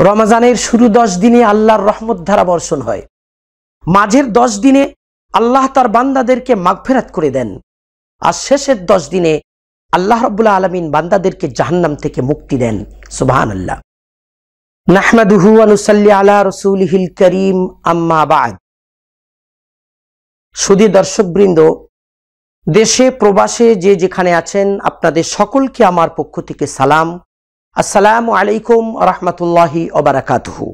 রমজানের শুরু 10 দিনে আল্লাহর রহমত ধারা বর্ষণ হয়। মাঝের 10 দিনে আল্লাহ তার বান্দাদেরকে মাগফিরাত করে দেন, আর শেষের 10 দিনে আল্লাহ রাব্বুল আলামিন বান্দাদেরকে জাহান্নাম থেকে মুক্তি দেন। সুবহানাল্লাহ। নাহমাদুহু ওয়া নুসাল্লি আলা রাসূলিহিল কারীম, আম্মা বা'দ। সুধী দর্শকবৃন্দ, দেশে প্রবাসে যে যেখানে আছেন, আপনাদের সকলকে আমার পক্ষ থেকে সালাম। আসসালামু আলাইকুম রাহমাতুল্লাহি ওয়া বারাকাতুহু।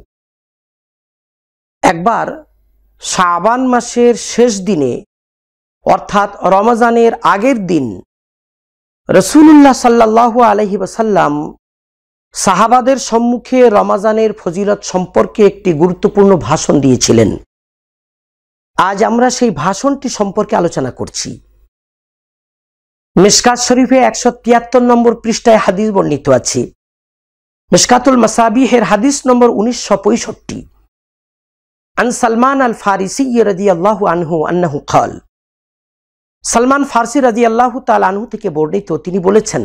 একবার শাবান মাসের শেষ দিনে অর্থাৎ রমজানের আগের দিন রাসূলুল্লাহ সাল্লাল্লাহু আলাইহি ওয়াসাল্লাম সাহাবাদের সম্মুখে রমজানের ফজিলত সম্পর্কে একটি গুরুত্বপূর্ণ ভাষণ দিয়েছিলেন। আজ আমরা সেই ভাষণটি সম্পর্কে আলোচনা করছি। মিশকাত শরীফে 173 নম্বর পৃষ্ঠায় হাদিস বর্ণিত আছে। মিশকাতুল মাসাবিহের হাদিস নম্বর 1965। আন সালমান আল ফারিসি রাদিয়াল্লাহু আনহু আন্নাহু ক্বাল, সালমান ফারসি রাদিয়াল্লাহু তাআলা আনহু থেকে বর্ণিত, তিনি বলেছেন,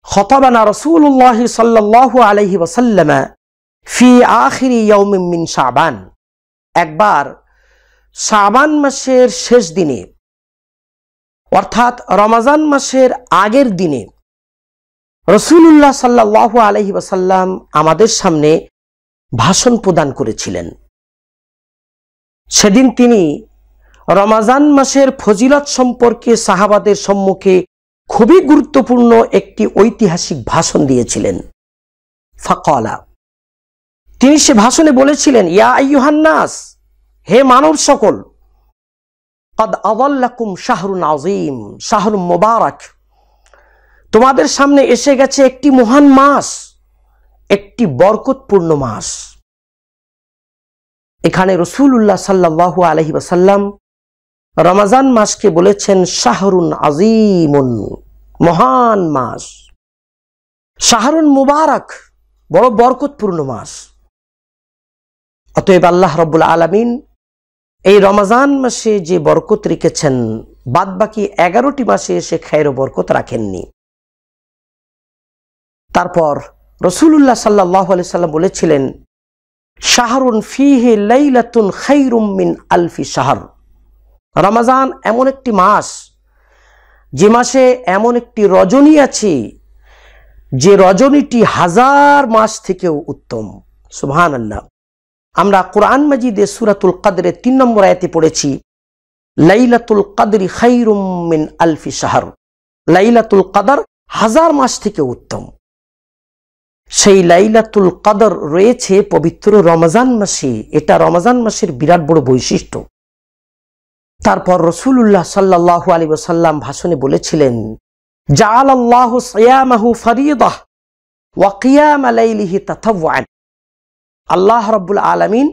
খতাবানা রাসূলুল্লাহ সাল্লাল্লাহু আলাইহি ওয়াসাল্লাম ফি আখিরি ইয়াউমিন মিন শাবান। একবার শাবান মাসের শেষ দিনে অর্থাৎ রমজান মাসের আগের দিনে রাসূলুল্লাহ সাল্লাল্লাহু আলাইহি ওয়াসাল্লাম আমাদের সামনে ভাষণ প্রদান করেছিলেন। সেদিন তিনি রমজান মাসের ফজিলত সম্পর্কে সাহাবাদের সম্মুখে খুবই গুরুত্বপূর্ণ একটি ঐতিহাসিক ভাষণ দিয়েছিলেন। ফাকালা, তিনি সে ভাষণে বলেছিলেন, ইয়া আইয়ুহান নাস, হে মানব সকল, কদ আযাল্লাকুম শাহরুন আযীম, শাহরুন মুবারাক, তোমাদের সামনে এসে গেছে একটি মহান মাস, একটি বরকতপূর্ণ মাস। এখানে রাসূলুল্লাহ সাল্লাল্লাহু আলাইহি ওয়াসাল্লাম রমজান মাসকে বলেছেন শাহরুন আযীমুন, মহান মাস, শাহরুন মুবারাক, বড় বরকতপূর্ণ মাস। অতএব আল্লাহ রাব্বুল আলামিন এই রমজান মাসে যে বরকত রেখেছেন, বাদ বাকি 11টি মাসে এসে খায়ের বরকত রাখেননি। তারপর রাসূলুল্লাহ সাল্লাল্লাহু আলাইহি ওয়াসাল্লাম বলেছিলেন, শাহরুন ফিহি লাইলাতুন খায়রুম মিন আলফি শাহর। রমজান এমন একটি মাস, যে মাসে এমন একটি রজনী আছে, যে রজনীটি 1000 মাস থেকেও উত্তম। সুবহানাল্লাহ। আমরা কোরআন মাজিদে সূরাতুল কদরে 3 নম্বর আয়াতে পড়েছি, লাইলাতুল কদরি খায়রুম মিন আলফি শাহর। লাইলাতুল কদর 1000 মাস থেকে উত্তম। সেই লাইলাতুল কদর রয়েছে পবিত্র রমজান মাসে। এটা রমজান মাসের বিরাট বড় বৈশিষ্ট্য। তারপর রাসূলুল্লাহ সাল্লাল্লাহু আলাইহি ওয়াসাল্লাম ভাষণে বলেছিলেন, জাআলাল্লাহু সিয়ামাহু ফরিদাহ ওয়া কিয়াম লাইলিহি তাতাওয়ান। আল্লাহ রাব্বুল আলামিন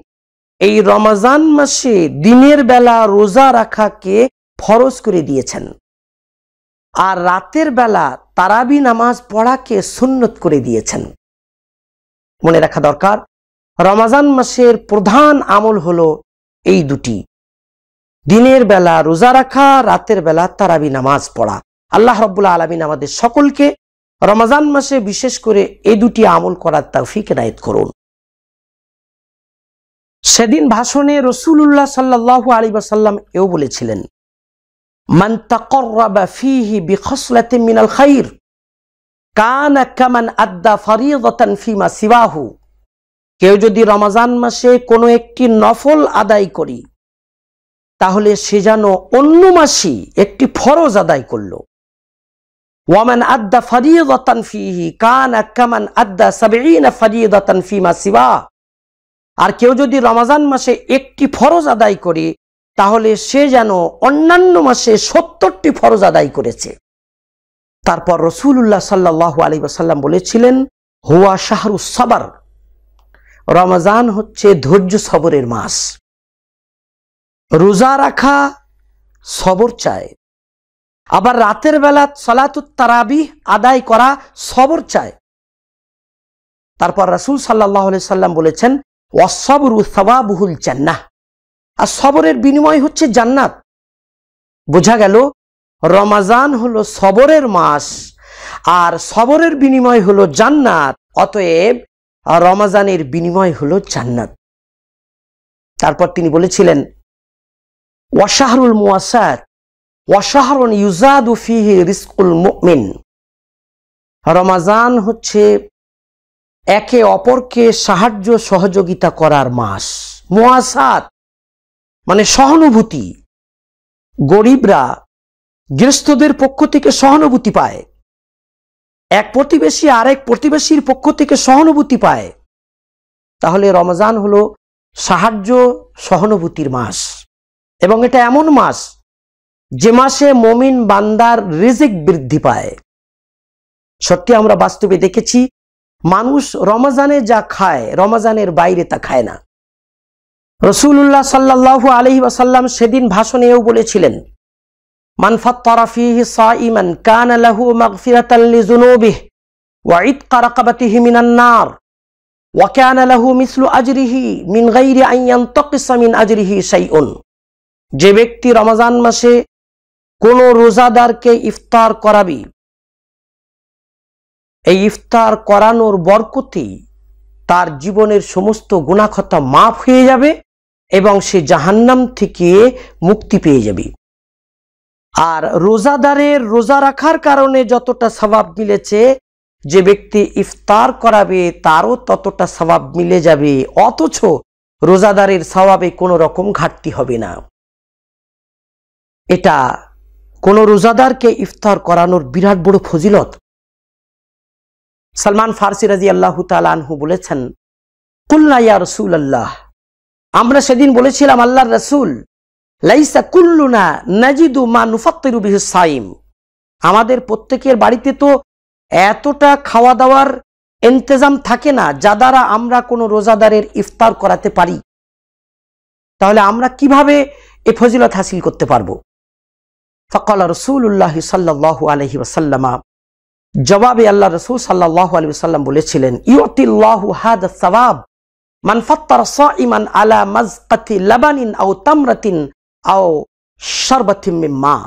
এই রমজান মাসে দিনের বেলা রোজা রাখাকে ফরজ করে দিয়েছেন, আর রাতের বেলা তারাবি নামাজ পড়াকে সুন্নত করে দিয়েছেন। মনে রাখা দরকার, রমজান মাসের প্রধান আমল হলো এই দুটি, দিনের বেলা রোজা রাখা, রাতের বেলা তারাবি নামাজ পড়া। আল্লাহ রাব্বুল আলামিন আমাদের সকলকে রমজান মাসে বিশেষ করে এই দুটি আমল করার তৌফিক এনায়েত করুন। সেদিন ভাষণে রাসূলুল্লাহ সাল্লাল্লাহু আলাইহি ওয়াসাল্লাম এও বলেছিলেন, মান তাকাররাবা ফীহি বিখসলাতিন মিনাল খায়র কানা কামান আদ্দা ফরিদাতান ফিমা সিওয়াহু। কেউ যদি রমজান মাসে কোনো একটি নফল আদায় করি, তাহলে সে যেন অন্য মাসে একটি ফরজ আদায় করলো। ওয়ামান আদ্দা ফরিদাতান ফীহি কানা কামান আদ্দা 70 ফরিদাতান ফিমা সিওয়া। আর কেউ যদি রমজান মাসে একটি ফরজ আদায় করে, তাহলে সে যেন অন্যান্য মাসে 70টি ফরজ আদায় করেছে। তারপর রাসূলুল্লাহ সাল্লাল্লাহু আলাইহি ওয়াসাল্লাম বলেছিলেন, হুয়া শাহরুস সবর, রমজান হচ্ছে ধৈর্য সবরের মাস। রোজা রাখা সবর চায়, আবার রাতের বেলা সালাতুত তারাবিহ আদায় করা সবর চায়। তারপর রাসূল সাল্লাল্লাহু আলাইহি ওয়াসাল্লাম বলেছেন, ওয়াসসাবরু সাওয়াবুহুল জান্নাহ, আর সবরের বিনিময় হচ্ছে জান্নাত। বোঝা গেল রমজান হলো সবরের মাস, আর সবরের বিনিময় হলো জান্নাত। অতএব আর রমজানের বিনিময় হলো জান্নাত। তারপর তিনি বলেছিলেন, ওয়াশাহরুল মুওয়াসাত ওয়াশাহরুন ইউজাদু ফিহি রিজকুল মুমিন। রমজান হচ্ছে একে অপরকে সাহায্য সহযোগিতা করার মাস। মুওয়াসাত মানে সহানুভূতি। গরিবরা গৃহস্থদের পক্ষ থেকে সহানুভূতি পায়, এক প্রতিবেশী আরেক প্রতিবেশীর পক্ষ থেকে সহানুভূতি পায়। তাহলে রমজান হলো সাহায্য সহানুভূতির মাস, এবং এটা এমন মাস যে মাসে মুমিন বান্দার রিজিক বৃদ্ধি পায়। সত্যি আমরা বাস্তবে দেখেছি, মানুষ রমজানে যা খায় রমজানের বাইরে তা খায় না। রাসূলুল্লাহ সাল্লাল্লাহু আলাইহি ওয়াসাল্লাম সেদিন ভাষণেও বলেছিলেন, মান ফাত্তারা ফীহি সাইমান কানা লাহু মাগফিরাতান লিযুনুবিহি ওয়া ইতকা রাকাবাতিহি মিনান নার ওয়া কানা লাহু মিসলু আজরিহি মিন গায়রি আন ইয়ানতাকিসা মিন আজরিহি শাইউন। যে ব্যক্তি রমজান মাসে কোন রোজাদারকে ইফতার করাবে, এই ইফতার করানোর বরকতে তার জীবনের সমস্ত গুনাহ খাতা মাফ হয়ে যাবে এবং সে জাহান্নাম থেকে মুক্তি পেয়ে যাবে। আর রোজাদারের রোজা রাখার কারণে যতটা সওয়াব মিলেছে, যে ব্যক্তি ইফতার করাবে তারও ততটা সওয়াব মিলে যাবে, অথচ রোজাদারের সওয়াবে কোনো রকম ঘাটতি হবে না। এটা কোন রোজাদারকে ইফতার করানোর বিরাট বড় ফজিলত। সালমান ফারসি রাদিয়াল্লাহু তাআলা আনহু বলেছেন, কুলনা ইয়া রাসূলুল্লাহ, আমরা সেদিন বলেছিলাম আল্লাহর রাসূল, লাইসা কুল্লুনা নাজিদু মা নুফাত্তিরু বিহি সাইম। আমাদের প্রত্যেকের বাড়িতে তো এতটা খাওয়া দাওয়ার ইন্তজাম থাকে না যা দ্বারা আমরা কোনো রোজাদারের ইফতার করাতে পারি। তাহলে আমরা কিভাবে এই ফজিলত হাসিল করতে পারবো? ফাকালা রাসূলুল্লাহ সাল্লাল্লাহু আলাইহি ওয়াসাল্লাম, জবাবে আল্লাহ রাসূল সাল্লাল্লাহু আলাইহি ওয়াসাল্লাম বলেছিলেন, ইউতিল্লাহু হাদা সওয়াব মান ফাত্তারা সাইমান আলা মাজকাতি লাবানিন আও তামরাতিন আও শারবাতিন মিন মা।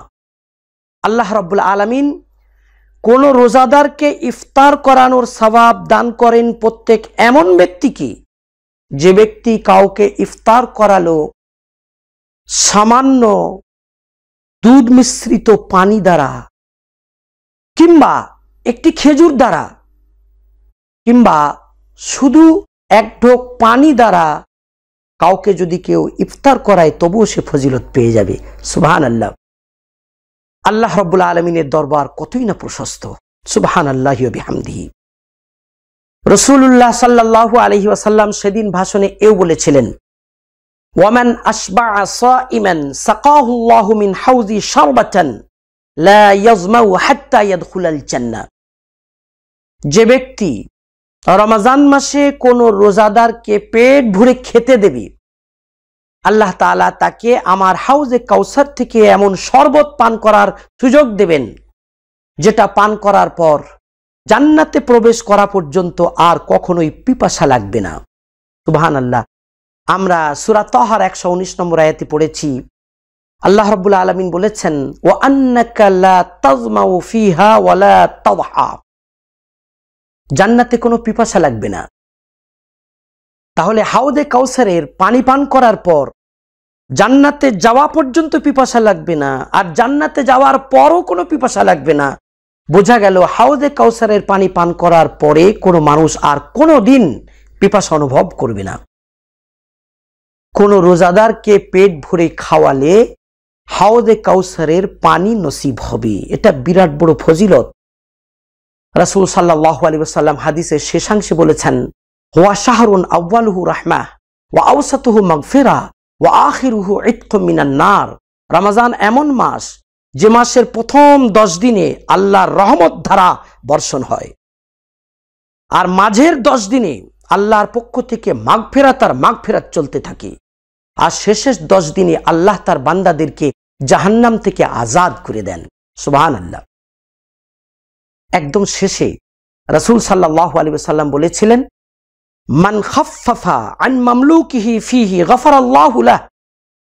আল্লাহ রাব্বুল আলামিন কোন রোজাদারকে ইফতার করানোর সওয়াব দান করেন প্রত্যেক এমন ব্যক্তিকে, যে ব্যক্তি কাউকে ইফতার করালো সামান্য দুধ মিশ্রিত পানি দ্বারা, কিংবা একটি খেজুর দ্বারা, কিংবা শুধু এক ঢোক পানি দ্বারা কাউকে যদি কেউ ইফতার করায় তবুও সে ফজিলত পেয়ে যাবে। সুবহানাল্লাহ। আল্লাহ রাব্বুল আলামিনের দরবার কতই না প্রশস্ত। সুবহানাল্লাহি ওয়া বিহামদিহি। রাসূলুল্লাহ সাল্লাল্লাহু আলাইহি ওয়াসাল্লাম সেদিন ভাষণে এও বলেছিলেন, ওয়ামান আশবা'a সাইমান সাকাহুল্লাহু মিন হাউজি শারবাতান লা ইয়াজমাউ হাত্তা ইয়াদখুলাল জান্নাহ। যে ব্যক্তি রমজান মাসে কোন রোজাদারকে পেট ভরে খেতে দেবে, আল্লাহ তাআলা তাকে আমার হাউজে কাউসার থেকে এমন শরবত পান করার সুযোগ দেবেন, যেটা পান করার পর জান্নাতে প্রবেশ করা পর্যন্ত আর কখনোই পিপাসা লাগবে না। সুবহানাল্লাহ। আমরা সূরা তাহার 119 নম্বর আয়াতে পড়েছি, আল্লাহ রাব্বুল আলামিন বলেছেন, ওয়া আন্নাকা লা তাজমাউ ফিহা ওয়া লা তাদহা। জান্নাতে কোনো পিপাসা লাগবে না। তাহলে হাউদে কাউসারের পানি পান করার পর জান্নাতে যাওয়া পর্যন্ত পিপাসা লাগবে না, আর জান্নাতে যাওয়ার পরও কোনো পিপাসা লাগবে না। বোঝা গেল হাউদে কাউসারের পানি পান করার পরে কোনো মানুষ আর কোনো দিন পিপাসা অনুভব করবে না। কোন রোজাদারকে পেট ভরে খাওয়ালে হাউদে কাউসারের পানি নসিব হবে। এটা বিরাট বড় ফজিলত। রাসূল সাল্লাল্লাহু আলাইহি ওয়াসাল্লাম হাদিসের শেষাংশে বলেছেন, ওয়া শাহরুন আউয়ালুহু রাহমাহ ওয়া আওসাতুহু মাগফিরা ওয়া আখিরুহু ইতকুম মিনান নার। রমজান এমন মাস যে মাসের প্রথম 10 দিনে আল্লাহর রহমত ধারা বর্ষণ হয়, আর মাঝের 10 দিনে আল্লাহর পক্ষ থেকে মাগফিরাত আর মাগফিরাত চলতে থাকে, আর শেষের 10 দিনে আল্লাহ তার বান্দাদেরকে জাহান্নাম থেকে আজাদ করে দেন। সুবহানাল্লাহ। একদম শেষে রাসূল সাল্লাল্লাহু আলাইহি ওয়াসাল্লাম বলেছিলেন, মান খাফফাফা আন মামলুকিহি ফিহি গফারাল্লাহু লাহু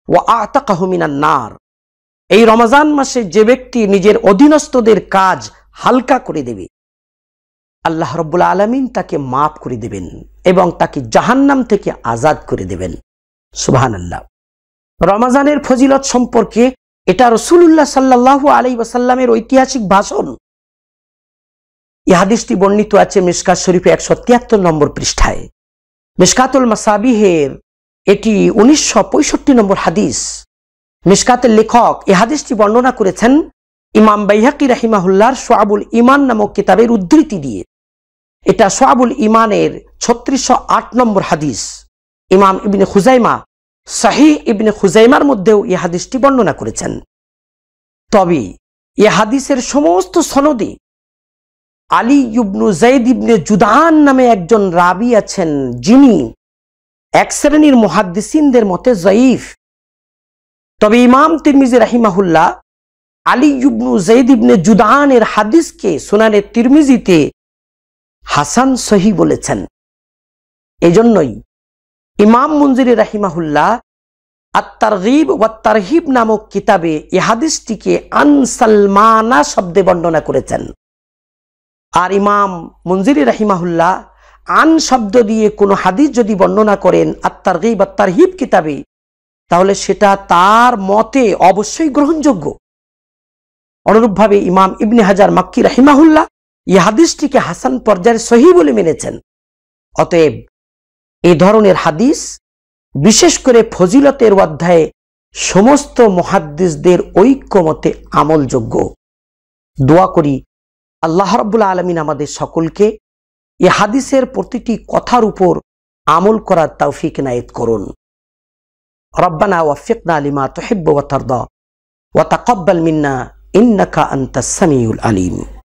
ওয়া আ'তাকাহু মিনান নার। এই রমজান মাসে যে ব্যক্তি নিজের অধীনস্থদের কাজ হালকা করে দেবে, আল্লাহ রাব্বুল আলামিন তাকে মাফ করে দেবেন এবং তাকে জাহান্নাম থেকে আজাদ করে দেবেন। সুবহানাল্লাহ। রমজানের ফজিলত সম্পর্কে এটা রাসূলুল্লাহ সাল্লাল্লাহু আলাইহি ওয়াসাল্লামের ঐতিহাসিক ভাষণ। এই হাদিসটি বর্ণিত আছে মিশকাত শরীফে 173 নম্বর পৃষ্ঠায়। মিশকাতুল মাসাবিহের এটি 1965 নম্বর হাদিস। মিশকাতের লেখক এই হাদিসটি বর্ণনা করেছেন ইমাম বাইহাকি রাহিমাহুল্লাহর শুআবুল ঈমান নামক কিতাবের উদ্ধৃতি দিয়ে। এটা শুআবুল ঈমানের 3608 নম্বর হাদিস। ইমাম ইবনে খুজাইমা সহিহ ইবনে খুজাইমার মধ্যেও এই হাদিসটি বর্ণনা করেছেন। তবে এই হাদিসের সমস্ত সনদে আলী ইবনু যায়েদ ইবনে জুদআন নামে একজন রাবী আছেন, যিনি এক শ্রেণীর মুহাদ্দিসিনদের মতে যঈফ। তবে ইমাম তিরমিজি রাহিমাহুল্লাহ আলী ইবনু যায়েদ ইবনে জুদআনের হাদিসকে সুনানে তিরমিজিতে হাসান সহিহ বলেছেন। এজন্যই ইমাম মুনজিরি রাহিমাহুল্লাহ আত-তারগীব ওয়াত তারহিব নামক কিতাবে এই হাদিসটিকে আন সালমানা শব্দে বর্ণনা করেছেন। আর ইমাম মুনজিরি রাহিমাহুল্লাহ আন শব্দ দিয়ে কোনো হাদিস যদি বর্ণনা করেন আত-তারগীব ওয়াত তারহিব কিতাবে, তাহলে সেটা তার মতে অবশ্যই গ্রহণযোগ্য। অনুরূপভাবে ইমাম ইবনে হাজার মাক্কি রাহিমাহুল্লাহ এই হাদিসটিকে হাসান পর্যায়ের সহিহ বলে মেনেছেন। অতএব এই ধরনের হাদিস, বিশেষ করে ফজিলতের অধ্যায়ে, সমস্ত মুহাদ্দিসদের ঐক্যমতে আমলযোগ্য। দোয়া করি আল্লাহ রাব্বুল আলামিন আমাদের সকলকে এই হাদিসের প্রতিটি কথার উপর আমল করার তৌফিক ইনায়েত করুন। রব্বানা ওয়াফিকনা লিমা তুহিব্বু ওয়া তারদা ওয়া তাকাব্বাল মিন্না ইন্নাকা আনতাস সামিউল আলিম।